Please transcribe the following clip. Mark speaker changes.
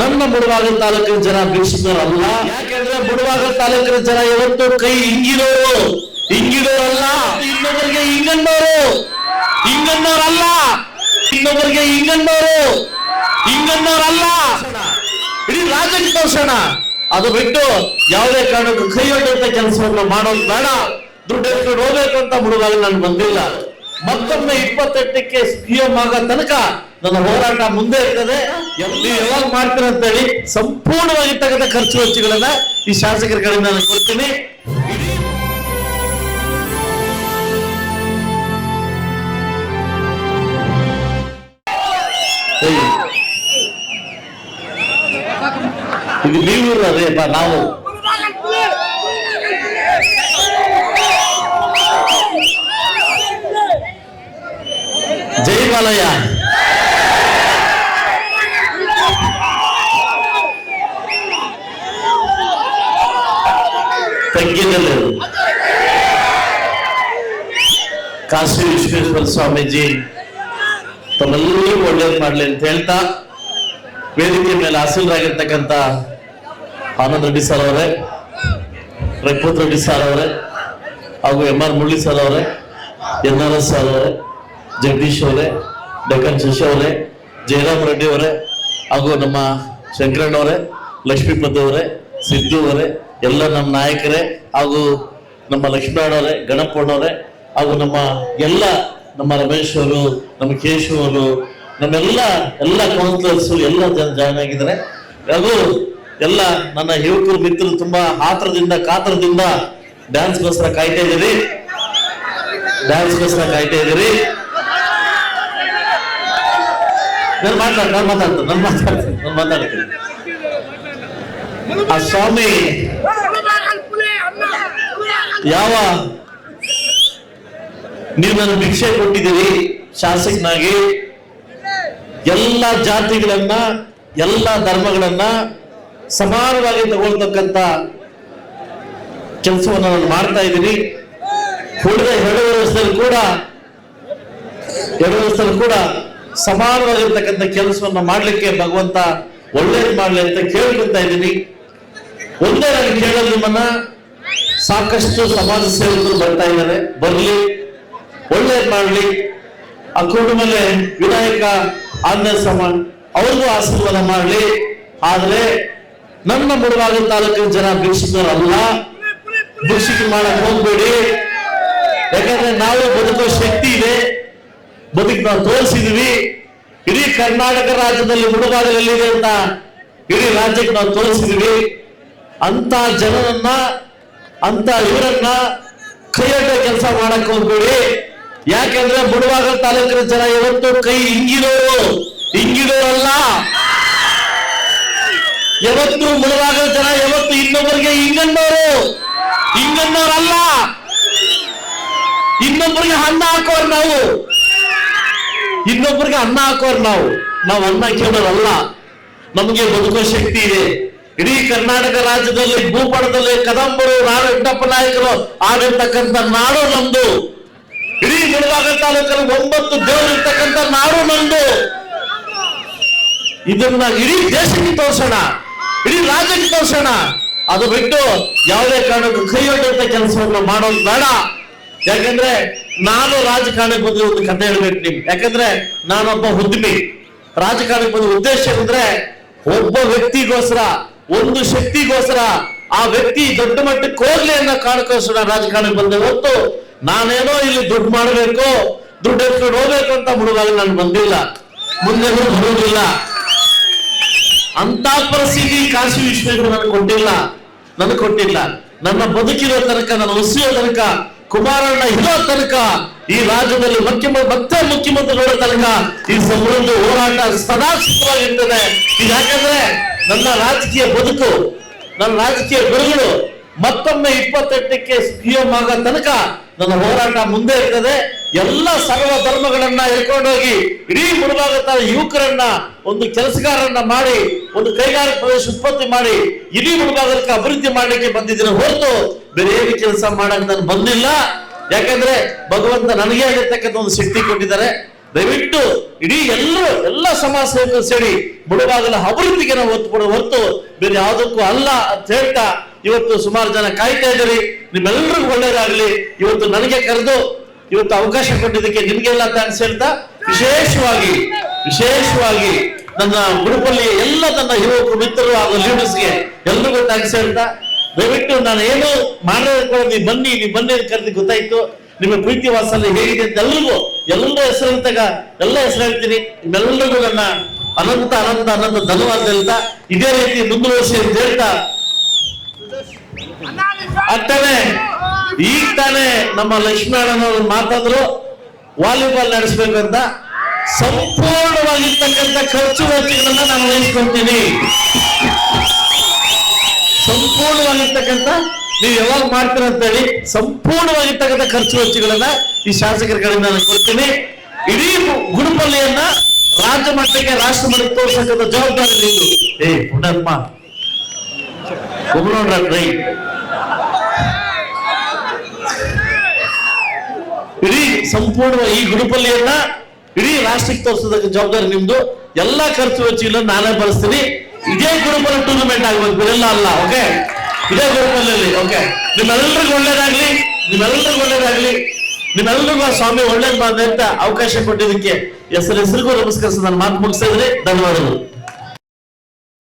Speaker 1: ನನ್ನ ಮುಳಬಾಗಿಲು ತಾಲೂಕಿನ ಜನ ಭಿಕ್ಷುಕರಲ್ಲ. ಯಾಕೆಂದ್ರೆ ಮುಳಬಾಗಿಲು ತಾಲೂಕಿನ ಜನ ಯಾವತ್ತು ಕೈ ಹಿಂಗಿಡೋರಲ್ಲ, ಇನ್ನೊಬ್ಬರಿಗೆ ಹಿಂಗನ್ನೋರಲ್ಲ, ಇನ್ನೊಬ್ಬರಿಗೆ ಹಿಂಗನ್ನೋರಲ್ಲ. ಇಡೀ ರಾಜ್ಯಕ್ಕೆ ತೋರ್ಸೋಣ. ಅದು ಬಿಟ್ಟು ಯಾವುದೇ ಕಾರಣಕ್ಕೂ ಕೈ ಹೊಡೆಯುವಂತ ಕೆಲಸವನ್ನು ಮಾಡೋದು ಬೇಡ. ದುಡ್ಡು ಎತ್ಕೊಂಡು ಹೋಗ್ಬೇಕು ಅಂತ ಮುಳುಗಾಗಲು ನಾನು ಬಂದಿಲ್ಲ. ಮತ್ತೊಮ್ಮೆ 28ಕ್ಕೆ ಸಿಎಂ ಆಗೋ ತನಕ ನನ್ನ ಹೋರಾಟ ಮುಂದೆ ಇರ್ತದೆ. ಯಾವಾಗ ಮಾಡ್ತೀನಿ ಅಂತ ಹೇಳಿ ಸಂಪೂರ್ಣವಾಗಿ ತಗದ ಖರ್ಚು ವೆಚ್ಚಗಳನ್ನ ಈ ಶಾಸಕರ ಕಡೆಯಿಂದ ನಾನು ಕೊಡ್ತೀನಿ. ಇದು ನೀವು ಅದೇ ನಾವು ಜೈ ಬಾಲಯ್ಯ. ತಗ್ಗಿನಲ್ಲಿ ಕಾಶಿ ವಿಶ್ವೇಶ್ವರ ಸ್ವಾಮೀಜಿ ತಮ್ಮೆಲ್ಲರಿಗೂ ಒಳ್ಳೇದು ಮಾಡ್ಲಿ ಅಂತ ಹೇಳ್ತಾ, ವೇದಿಕೆ ಮೇಲೆ ಆಸೀನರಾಗಿರ್ತಕ್ಕಂಥ ಆನಂದ್ ರೆಡ್ಡಿ ಸರ್ ಅವರೇ, ರಘುಪತ್ ರೆಡ್ಡಿ ಸರ್ ಅವರೇ, ಹಾಗೂ MR ಮುರಳಿ ಸರ್ ಅವರೇ, NRS ಸರ್ ಅವರೇ, ಜಗದೀಶ್ ಅವರೇ, ಡೆಕ್ಕನ್ ಶಶಿ ಅವರೇ, ಜಯರಾಮ್ ರೆಡ್ಡಿ ಅವರೇ, ಹಾಗೂ ನಮ್ಮ ಶಂಕರಣ್ಣ ಅವರೇ, ಲಕ್ಷ್ಮೀಪತಿ ಅವರೇ, ಸಿದ್ದು ಅವರೇ, ಎಲ್ಲ ನಮ್ಮ ನಾಯಕರೇ, ಹಾಗೂ ನಮ್ಮ ಲಕ್ಷ್ಮೀನಾರಾಯಣ ಅವರೇ, ಗಣಪಣ್ಣವರೇ, ಹಾಗೂ ನಮ್ಮ ರಮೇಶ್ ಅವರು, ನಮ್ಮ ಕೇಶವ್ ಅವರು, ಎಲ್ಲ ಕೌನ್ಸಿಲರ್ಸು ಎಲ್ಲ ಜನ ಜಾಯ್ನ್ ಆಗಿದ್ದಾರೆ. ಹಾಗೂ ಎಲ್ಲ ನನ್ನ ಯುವಕರು ಮಿತ್ರರು ತುಂಬಾ ಕಾತರದಿಂದ ಡ್ಯಾನ್ಸ್ಗೋಸ್ಕರ ಕಾಯ್ತಾ ಇದ್ದೀರಿ. ನಾನು ಮಾತಾಡ್ತೀನಿ. ಆ ಸ್ವಾಮಿ ನೀವು ನನ್ನ ಭಿಕ್ಷೆ ಕೊಟ್ಟಿದ್ದೀರಿ ಶಾಸಕನಾಗಿ. ಎಲ್ಲ ಜಾತಿಗಳನ್ನ ಎಲ್ಲ ಧರ್ಮಗಳನ್ನ ಸಮಾನವಾಗಿ ತಗೊಳ್ತಕ್ಕಂಥ ಕೆಲಸವನ್ನು ನಾನು ಮಾಡ್ತಾ ಇದ್ದೀನಿ. ಉಳಿದ 2 ವರ್ಷದಲ್ಲಿ ಕೂಡ ಸಮಾನವಾಗಿರ್ತಕ್ಕಂಥ ಕೆಲಸವನ್ನ ಮಾಡ್ಲಿಕ್ಕೆ ಭಗವಂತ ಒಳ್ಳೇದು ಮಾಡ್ಲಿ ಅಂತ ಕೇಳ್ಕೊತಾ ಇದ್ದೀನಿ. ಒಂದೇ ನಾನು ಕೇಳೋದು ನಿಮ್ಮನ್ನ, ಸಾಕಷ್ಟು ಸಮಾಜ ಸೇವಕರು ಬರ್ತಾ ಇದ್ದಾರೆ, ಬರ್ಲಿ, ಒಳ್ಳೇದು ಮಾಡ್ಲಿ. ಆ ಕುರುಡು ಮೇಲೆ ವಿನಾಯಕ ಆಂಜನೇಯ ಸ್ವಾಮಿ ಅವ್ರಿಗೂ ಆಶೀರ್ವಾದ ಮಾಡ್ಲಿ. ಆದ್ರೆ ನನ್ನ ಮುಳಬಾಗಿಲು ತಾಲೂಕಿನ ಜನ ಭಿಕ್ಷುಕರಲ್ಲ, ಭಿಕ್ಷುಕಿ ಮಾಡಕ್ ಹೋಗ್ಬೇಡಿ. ಯಾಕಂದ್ರೆ ನಾವು ಬದುಕೋ ಶಕ್ತಿ ಇದೆ, ನಾವು ತೋರಿಸಿದ್ವಿ. ಇಡೀ ಕರ್ನಾಟಕ ರಾಜ್ಯದಲ್ಲಿ ಮುಳಬಾಗಿಲಲ್ಲಿದೆ ಅಂತ ಇಡೀ ರಾಜ್ಯಕ್ಕೆ ನಾವು ತೋರಿಸಿದ್ವಿ. ಅಂತ ಜನರನ್ನ ಇವರನ್ನ ಕೈಯಡ್ಡ ಕೆಲಸ ಮಾಡಕ್ ಹೋಗ್ಬೇಡಿ. ಯಾಕೆಂದ್ರೆ ಮುಳಬಾಗಿಲು ತಾಲೂಕಿನ ಜನ ಯಾವತ್ತು ಕೈ ಹಿಂಗಿಡೋರಲ್ಲ. ಯಾವತ್ತು ಮುಳಬಾಗಿಲು ಜನ ಯಾವತ್ತು ಇನ್ನೊಬ್ಬರಿಗೆ ಹಿಂಗನ್ನೋರಲ್ಲ. ಇನ್ನೊಬ್ಬರಿಗೆ ಅನ್ನ ಹಾಕೋರು ನಾವು ಅನ್ನ ಕೇಳೋರಲ್ಲ. ನಮಗೆ ಬದುಕೋ ಶಕ್ತಿ ಇದೆ. ಇಡೀ ಕರ್ನಾಟಕ ರಾಜ್ಯದಲ್ಲಿ ಭೂಪಟದಲ್ಲಿ ಕದಂಬರು, ನಾಡಪ್ಪ ನಾಯಕರು ಆಗಿರ್ತಕ್ಕಂಥ ನಾಡು ನಮ್ದು. ಇಡೀ ಮುಳಬಾಗಿಲು ತಾಲೂಕಲ್ಲಿ 9 ದೇವರು ಇರ್ತಕ್ಕಂಥ ನಾಡು ನಮ್ದು. ಇದನ್ನ ಇಡೀ ದೇಶಕ್ಕೆ ತೋರ್ಸೋಣ, ಇಡೀ ರಾಜ್ಯಕ್ಕೆ ತೋರ್ಸೋಣ. ಅದು ಬಿಟ್ಟು ಯಾವುದೇ ಕಾರಣಕ್ಕೂ ಕೈ ಹೊಡೆಯುವಂತ ಕೆಲಸವನ್ನು ಮಾಡೋದು ಬೇಡ. ಯಾಕಂದ್ರೆ ನಾನು ರಾಜಕಾರಣಕ್ಕೆ ಬಂದ್ರೆ ಒಂದು ಕಥೆ ಹೇಳ್ಬೇಕು ನಿಮ್ಗೆ. ಯಾಕಂದ್ರೆ ನಾನೊಬ್ಬ ಉದ್ಯಮಿ. ರಾಜಕಾರಣಕ್ಕೆ ಬಂದ ಉದ್ದೇಶ ಅಂದ್ರೆ ಒಬ್ಬ ವ್ಯಕ್ತಿಗೋಸ್ಕರ, ಒಂದು ಶಕ್ತಿಗೋಸ್ಕರ ಆ ವ್ಯಕ್ತಿ ದೊಡ್ಡ ಮಟ್ಟಕ್ಕೆ ಹೋಗ್ಲಿ ಅನ್ನೋ ಕಾರಣಕ್ಕೋಸ್ಕರ ರಾಜಕಾರಣಕ್ಕೆ ಬಂದೆ ಹೊತ್ತು ನಾನೇನೋ ಇಲ್ಲಿ ದುಡ್ಡು ಮಾಡಬೇಕು, ದುಡ್ಡು ಎತ್ಕೊಂಡು ಹೋಗ್ಬೇಕು ಅಂತ ಮುಳುಗಾಗಲು ನಾನು ಬಂದಿಲ್ಲ, ಮುಂದೆ ಬರುವುದಿಲ್ಲ. ಅಂತ ಪರಿಸ್ಥಿತಿ ಕಾಶಿ ವಿಶ್ವೇಶ್ವರ ನನಗೆ ಕೊಟ್ಟಿಲ್ಲ. ನನ್ನ ಬದುಕಿರೋ ತನಕ, ನನ್ನ ಉಸಿರೋ ತನಕ, ಕುಮಾರಣ್ಣ ಇರೋ ತನಕ, ಈ ರಾಜ್ಯದಲ್ಲಿ ಮತ್ತೆ ಮುಖ್ಯಮಂತ್ರಿ ನೋಡೋ ತನಕ ಈ ಸಮೃದ್ಧ ಹೋರಾಟ ಸದಾ ಸುಖವಾಗಿರ್ತದೆ. ಯಾಕಂದ್ರೆ ನನ್ನ ರಾಜಕೀಯ ಬದುಕು, ನನ್ನ ರಾಜಕೀಯ ಗುರುಗಳು ಮತ್ತೊಮ್ಮೆ 28ಕ್ಕೆ ಸಿಎಂ ಆಗೋ ತನಕ ನನ್ನ ಹೋರಾಟ ಮುಂದೆ ಇರ್ತದೆ. ಎಲ್ಲ ಸರ್ವ ಧರ್ಮಗಳನ್ನ ಹೇಳ್ಕೊಂಡೋಗಿ ಇಡೀ ಮುಳಬಾಗಿಲು ಯುವಕರನ್ನ, ಒಂದು ಕೆಲಸಗಾರರನ್ನ ಮಾಡಿ, ಒಂದು ಕೈಗಾರಿಕಾ ಪ್ರದೇಶ ಉತ್ಪತ್ತಿ ಮಾಡಿ ಇಡೀ ಮುಳಬಾಗಿಲಕ್ಕೆ ಅಭಿವೃದ್ಧಿ ಮಾಡ್ಲಿಕ್ಕೆ ಬಂದಿದ್ದೀನಿ ಹೊರತು ಬೇರೆ ಏನು ಕೆಲಸ ಮಾಡಕ್ ನಾನು ಬಂದಿಲ್ಲ. ಯಾಕಂದ್ರೆ ಭಗವಂತ ನನಗೆ ಆಗಿರ್ತಕ್ಕಂಥ ಒಂದು ಶಕ್ತಿ ಕೊಟ್ಟಿದ್ದಾರೆ. ದಯವಿಟ್ಟು ಇಡೀ ಎಲ್ಲ ಸಮಾಜ ಸೇವಕರು ಸೇರಿ ಮುಳುಬಾಗಿಲ ಅಭಿವೃದ್ಧಿಗೆ ನಾವು ಒತ್ತು ಕೊಡೋ ಹೊರತು ಬೇರೆ ಯಾವುದಕ್ಕೂ ಅಲ್ಲ ಅಂತ ಹೇಳ್ತಾ ಇವತ್ತು ಸುಮಾರು ಜನ ಕಾಯ್ತಾ ಇದ್ದೀರಿ. ನಿಮ್ಮೆಲ್ಲರಿಗೂ ಒಳ್ಳೇದಾಗ್ಲಿ. ಇವತ್ತು ನನಗೆ ಕರೆದು ಇವತ್ತು ಅವಕಾಶ ಕೊಟ್ಟಿದ್ದಕ್ಕೆ ನಿಮ್ಗೆಲ್ಲ ಥ್ಯಾಂಕ್ಸ್ ಹೇಳ್ತಾ ವಿಶೇಷವಾಗಿ ನನ್ನ ಗುರುಪಲ್ಲಿ ಎಲ್ಲ ನನ್ನ ಯುವಕರು ಮಿತ್ರರು ಹಾಗೂ ಲೀಡರ್ಸ್ಗೆ ಎಲ್ರಿಗೂ ಥ್ಯಾಂಕ್ಸ್ ಹೇಳ್ತಾ ದಯವಿಟ್ಟು ನಾನು ಏನು ಮಾಡೋದಕ್ಕೆ ನೀವು ಬನ್ನಿ ಕರೆದು ಗೊತ್ತಾಯ್ತು. ನಿಮ್ಮ ಪ್ರೀತಿ ವಾತ್ಸಲ್ಯ ಹೇಗಿದೆ ಅಂತ ಎಲ್ಲರೂ ಹೆಸರು ಹೇಳ್ತೀನಿ. ನಿಮ್ಮೆಲ್ಲರಿಗೂ ನನ್ನ ಅನಂತ ಧನ್ಯವಾದ ಹೇಳ್ತಾ ಇದೇ ರೀತಿ ಮುಂದುವರಿಸಿ ಅಂತ ಹೇಳ್ತಾ ಆಗ್ತಾನೆ. ಈಗ ತಾನೇ ನಮ್ಮ ಲಕ್ಷ್ಮೀನಾರಾಯಣವರು ಮಾತಾದ್ರು ವಾಲಿಬಾಲ್ ನಡೆಸಬೇಕು ಅಂತ. ಸಂಪೂರ್ಣವಾಗಿರ್ತಕ್ಕಂಥ ಖರ್ಚು ವೆಚ್ಚಗಳನ್ನ ನಾನು ವಹಿಸ್ಕೊಳ್ತೀನಿ. ಸಂಪೂರ್ಣವಾಗಿರ್ತಕ್ಕಂಥ ನೀವು ಯಾವಾಗ ಮಾಡ್ತೀರ ಅಂತ ಹೇಳಿ ಸಂಪೂರ್ಣವಾಗಿರ್ತಕ್ಕಂಥ ಖರ್ಚು ವೆಚ್ಚಗಳನ್ನ ಈ ಶಾಸಕರ ಕಡೆಯಿಂದ ನಾನು ಕೊಡ್ತೀನಿ. ಇಡೀ ಗುರುಪಲ್ಲಿಯನ್ನ ರಾಜ್ಯ ಮಟ್ಟಕ್ಕೆ ರಾಷ್ಟ್ರ ಮಟ್ಟಕ್ಕೆ ತೋರಿಸತಕ್ಕಂಥ ಜವಾಬ್ದಾರಿ ನಿಂದು. ಪುಣ್ಯಾತ್ಮ ಒಬ್ಬನೋಡ್ರಿ, ಇಡೀ ಸಂಪೂರ್ಣ ಈ ಗುರುಪಲ್ಲಿಯನ್ನ ಇಡೀ ರಾಷ್ಟ್ರಕ್ಕೆ ತೋರಿಸೋದಕ್ಕೆ ಜವಾಬ್ದಾರಿ ನಿಮ್ದು. ಎಲ್ಲಾ ಖರ್ಚು ವೆಚ್ಚಗಳನ್ನು ನಾನೇ ಬಳಸ್ತೀನಿ. ಇದೇ ಗುರುಪಲ್ಲಿ ಟೂರ್ನಮೆಂಟ್ ಆಗ್ಬೇಕು, ಬೇರೆಲ್ಲ ಅಲ್ಲ. ಓಕೆ, ಇದೇ ಗುರುಪಲ್ಲಿ. ಓಕೆ, ನಿಮ್ಮೆಲ್ಲರಿಗೂ ಒಳ್ಳೇದಾಗ್ಲಿ. ನಿಮ್ಮೆಲ್ಲರಿಗೂ ಸ್ವಾಮಿ ಒಳ್ಳೇದ್ ಅಂತ ಅವಕಾಶ ಕೊಟ್ಟಿದ್ದಕ್ಕೆ ಹೆಸರಿಗೂ ನಮಸ್ಕರಿಸಿ ನಾನು ಮಾತು ಮುಗಿಸ್ತಾ ಇದ್ದೀನಿ. ಧನ್ಯವಾದಗಳು.